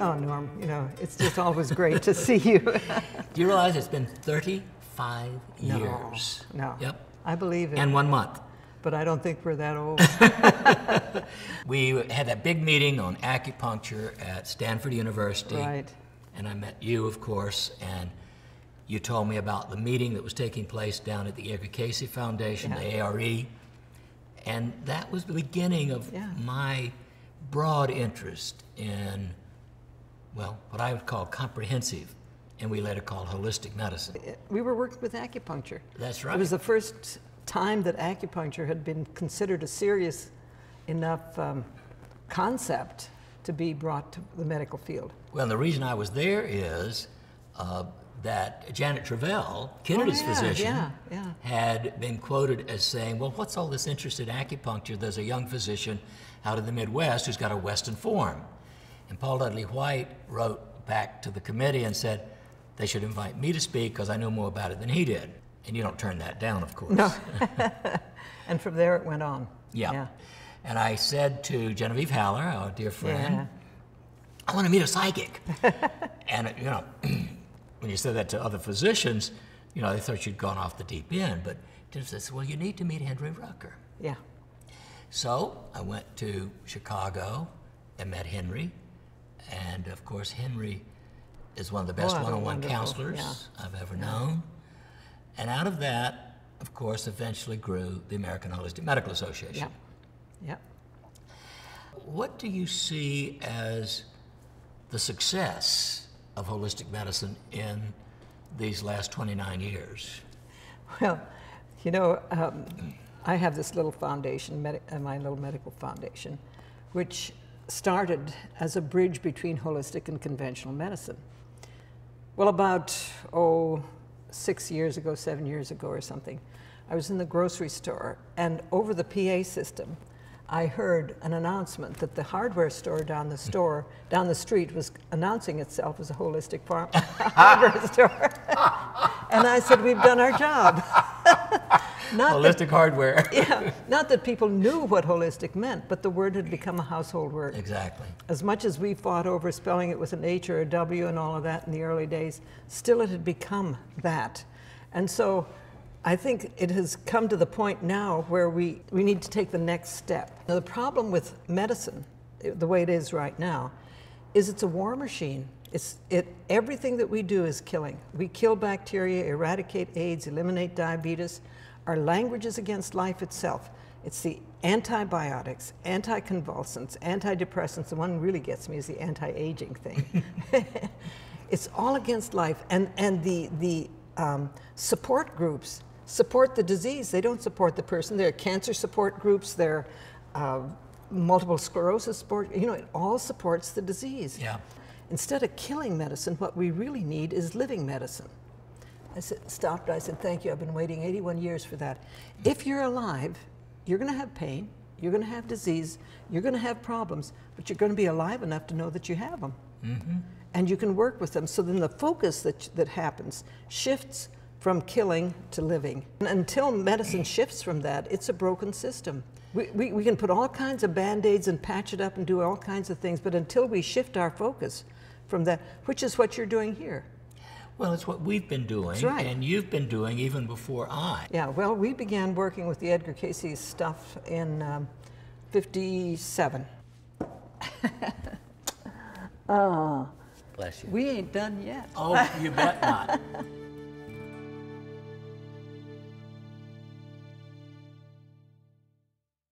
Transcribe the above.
Oh, Norm, you know, it's just always great to see you. Do you realize it's been 35 years? No. Yep. I believe it. And 1 month. But I don't think we're that old. We had that big meeting on acupuncture at Stanford University. Right. And I met you, of course, and you told me about the meeting that was taking place down at the Edgar Cayce Foundation, the ARE. And that was the beginning of my broad interest in, well, what I would call comprehensive, and we later called holistic medicine. We were working with acupuncture. That's right. It was the first time that acupuncture had been considered a serious enough concept to be brought to the medical field. Well, the reason I was there is that Janet Travell, Kennedy's physician, had been quoted as saying, well, what's all this interest in acupuncture? There's a young physician out of the Midwest who's got a Western form. And Paul Dudley White wrote back to the committee and said they should invite me to speak because I knew more about it than he did. And you don't turn that down, of course. No. And from there it went on. Yeah. And I said to Genevieve Haller, our dear friend, I want to meet a psychic. And, you know, when you said that to other physicians, you know, they thought you'd gone off the deep end. But Genevieve said, well, you need to meet Henry Rucker. Yeah. So I went to Chicago and met Henry. And, of course, Henry is one of the best one-on-one counselors I've ever known. And out of that, of course, eventually grew the American Holistic Medical Association. Yeah. What do you see as the success of holistic medicine in these last 29 years? Well, you know, I have this little foundation, my little medical foundation, which started as a bridge between holistic and conventional medicine. Well, about, 6 years ago, 7 years ago or something, I was in the grocery store, and over the PA system, I heard an announcement that the hardware store down the street was announcing itself as a holistic hardware store. And I said, we've done our job. Holistic hardware. Not that people knew what holistic meant, but the word had become a household word. Exactly. As much as we fought over spelling it with an H or a W and all of that in the early days, still it had become that. And so I think it has come to the point now where we need to take the next step. Now, the problem with medicine, the way it is right now, is it's a war machine. Everything that we do is killing. We kill bacteria, eradicate AIDS, eliminate diabetes. Our language is against life itself. It's the antibiotics, anticonvulsants, antidepressants. The one that really gets me is the anti-aging thing. It's all against life. And the support groups support the disease. They don't support the person. There are cancer support groups. There are multiple sclerosis support. You know, it all supports the disease. Yeah. Instead of killing medicine, what we really need is living medicine. I stopped, I said, thank you, I've been waiting 81 years for that. If you're alive, you're gonna have pain, you're gonna have disease, you're gonna have problems, but you're gonna be alive enough to know that you have them. And you can work with them. So then the focus that happens shifts from killing to living. And until medicine shifts from that, it's a broken system. We can put all kinds of Band-Aids and patch it up and do all kinds of things, but until we shift our focus from that, which is what you're doing here. Well, it's what we've been doing, That's right. And you've been doing even before I. Yeah, well, we began working with the Edgar Cayce stuff in 57. Bless you. We ain't done yet. Oh, you bet not.